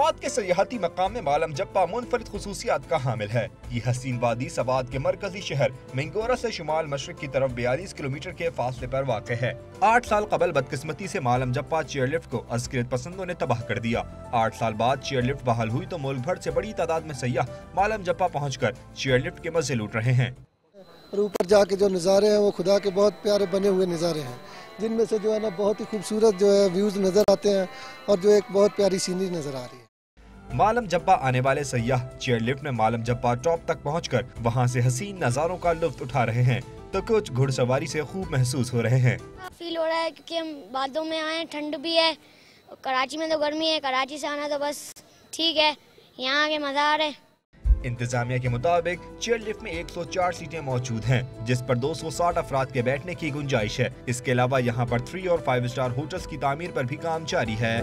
सवात के सयाहती मकाम में मालम जब्बा मुनफरिद खुसूसियात का हामिल है। ये हसीन वादी सवात के मरकजी शहर मिंगोरा से शुमाल मशरक की तरफ 42 किलोमीटर के फासले पर वाक़ है। 8 साल कबल बदकिस्मती से मालम जब्बा चेयरलिफ्ट को अस्करियत पसंदों ने तबाह कर दिया। 8 साल बाद चेयरलिफ्ट बहाल हुई तो मुल्क भर से बड़ी तादाद में सयाह मालम जब्बा पहुँचकर चेयरलिफ्ट के मजे लूट रहे हैं। और ऊपर जाके जो नज़ारे हैं वो खुदा के बहुत प्यारे बने हुए नज़ारे हैं, जिनमें से जो है ना बहुत ही खूबसूरत जो है व्यूज़ नज़र आते हैं और जो एक बहुत प्यारी सीनरी नज़र आ रही है। मालम जब्बा आने वाले सयाह चेयरलिफ्ट में मालम जब्बा टॉप तक पहुंचकर वहां से हसीन नज़ारों का लुत्फ उठा रहे हैं, तो कुछ घुड़सवारी से खूब महसूस हो रहे हैं। फील हो रहा है क्योंकि हम बादों में आए, ठंड भी है, कराची में तो गर्मी है, कराची से आना तो बस ठीक है, यहाँ आके मज़ा आ रहा है। इंतजामिया के मुताबिक चेयरलिफ्ट में 104 सीटें मौजूद हैं, जिस पर 260 अफराद के बैठने की गुंजाइश है। इसके अलावा यहाँ पर 3 और 5 स्टार होटल्स की तामीर पर भी काम जारी है।